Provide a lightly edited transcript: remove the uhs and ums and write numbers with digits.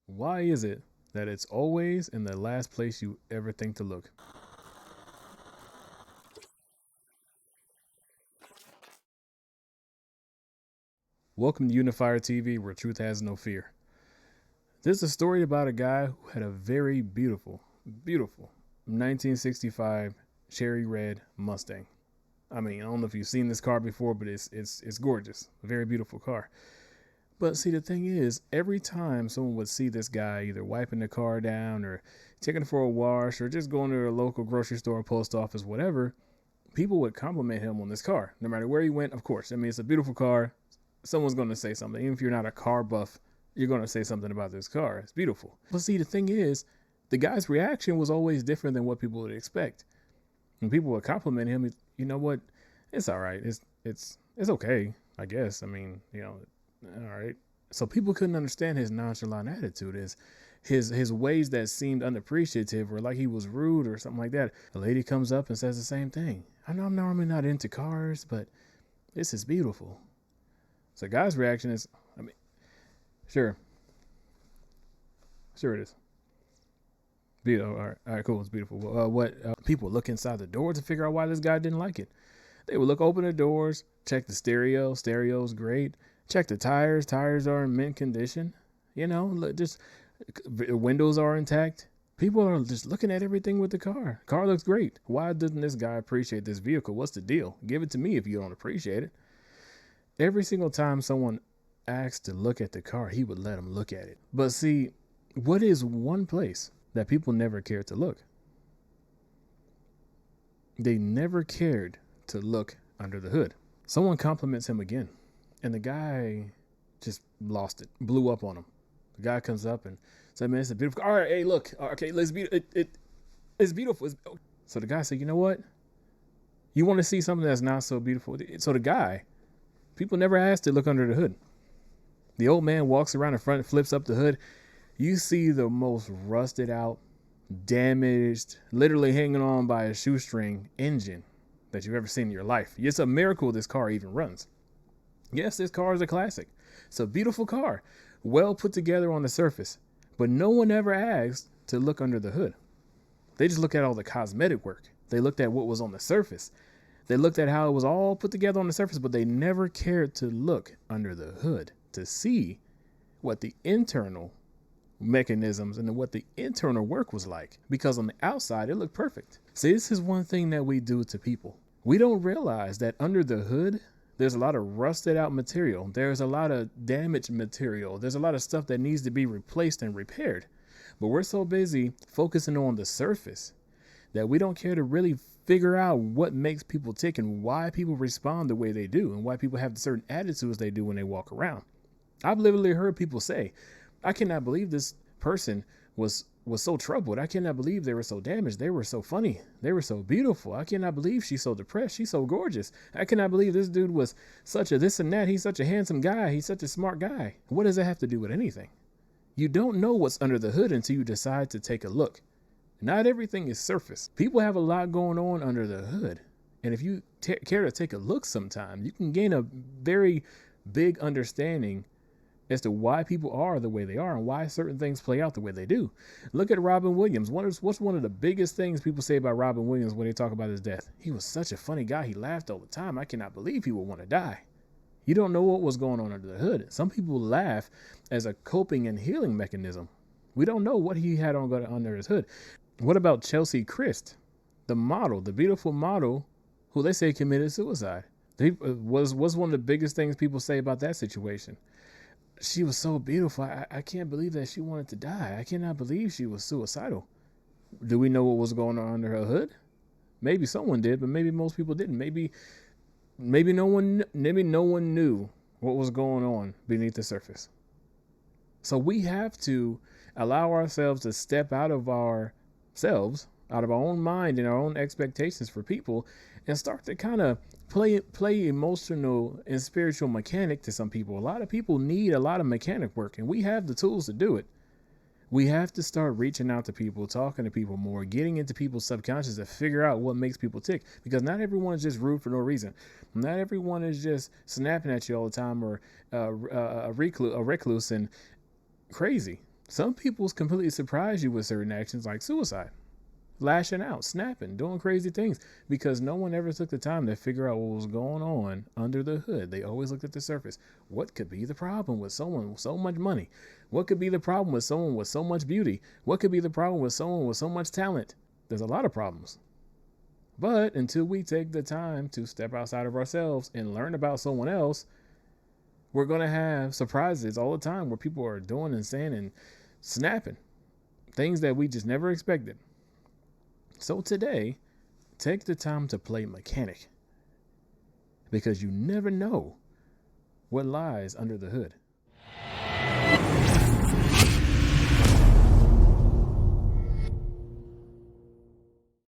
Why is it that it's always in the last place you ever think to look? Welcome to Unifier TV, where truth has no fear. This is a story about a guy who had a very beautiful 1965 cherry red Mustang. I mean, I don't know if you've seen this car before, but it's gorgeous. A very beautiful car. But see, the thing is, every time someone would see this guy either wiping the car down or taking it for a wash or just going to a local grocery store, post office, whatever, people would compliment him on this car, no matter where he went. Of course, I mean, it's a beautiful car. Someone's going to say something. Even if you're not a car buff, you're going to say something about this car. It's beautiful. But see, the thing is, the guy's reaction was always different than what people would expect. When people would compliment him, you know what? It's all right. It's okay, I guess. I mean, all right. So people couldn't understand his nonchalant attitude, his ways that seemed unappreciative or like he was rude or something like that. A lady comes up and says the same thing. I know I'm normally not into cars, but this is beautiful. So guy's reaction is, I mean, sure, sure it is. Beautiful. All right, cool. It's beautiful. What people look inside the door to figure out why this guy didn't like it. They would look open the doors, check the stereo. Stereo's great. Check the tires. Tires are in mint condition. Just windows are intact. People are just looking at everything with the car. Car looks great. Why doesn't this guy appreciate this vehicle? What's the deal? Give it to me if you don't appreciate it. Every single time someone asked to look at the car, he would let them look at it. But see, what is one place that people never cared to look? They never cared to look under the hood. Someone compliments him again, and the guy just lost it, blew up on him. The guy comes up and said, "Man, it's a beautiful car. All right, hey, look. Okay, it's beautiful." So the guy said, "You know what? You want to see something that's not so beautiful?" So the guy, people never asked to look under the hood. The old man walks around the front, flips up the hood. You see the most rusted out, damaged, literally hanging on by a shoestring engine that you've ever seen in your life. It's a miracle this car even runs. Yes, this car is a classic. It's a beautiful car, well put together on the surface, but no one ever asked to look under the hood. They just looked at all the cosmetic work. They looked at what was on the surface. They looked at how it was all put together on the surface, but they never cared to look under the hood to see what the internal mechanisms and what the internal work was like, because on the outside it looked perfect. See, this is one thing that we do to people. We don't realize that under the hood there's a lot of rusted out material. There's a lot of damaged material. There's a lot of stuff that needs to be replaced and repaired. But we're so busy focusing on the surface that we don't care to really figure out what makes people tick and why people respond the way they do and why people have the certain attitudes they do when they walk around. I've literally heard people say, I cannot believe this person was so troubled. I cannot believe they were so damaged. They were so funny. They were so beautiful. I cannot believe she's so depressed. She's so gorgeous. I cannot believe this dude was such a this and that. He's such a handsome guy. He's such a smart guy. What does that have to do with anything? You don't know what's under the hood until you decide to take a look. Not everything is surface. People have a lot going on under the hood. And if you care to take a look sometime, you can gain a very big understanding as to why people are the way they are and why certain things play out the way they do. Look at Robin Williams. What's one of the biggest things people say about Robin Williams when they talk about his death? He was such a funny guy. He laughed all the time. I cannot believe he would want to die. You don't know what was going on under the hood. Some people laugh as a coping and healing mechanism. We don't know what he had on under his hood. What about Chelsea Christ, the model, the beautiful model who they say committed suicide? Was one of the biggest things people say about that situation. She was so beautiful. I can't believe that she wanted to die. I cannot believe she was suicidal. Do we know what was going on under her hood? Maybe someone did, but maybe most people didn't. Maybe no one knew what was going on beneath the surface. So we have to allow ourselves to step out of ourselves, out of our own mind and our own expectations for people, and start to kind of play emotional and spiritual mechanic to some people. A lot of people need a lot of mechanic work, and we have the tools to do it. We have to start reaching out to people, talking to people more, getting into people's subconscious to figure out what makes people tick, because not everyone is just rude for no reason. Not everyone is just snapping at you all the time or a recluse and crazy. Some people's completely surprise you with certain actions like suicide, lashing out, snapping, doing crazy things because no one ever took the time to figure out what was going on under the hood. They always looked at the surface. What could be the problem with someone with so much money? What could be the problem with someone with so much beauty? What could be the problem with someone with so much talent? There's a lot of problems. But until we take the time to step outside of ourselves and learn about someone else, we're going to have surprises all the time where people are doing and saying and snapping things that we just never expected. So today, take the time to play mechanic because you never know what lies under the hood.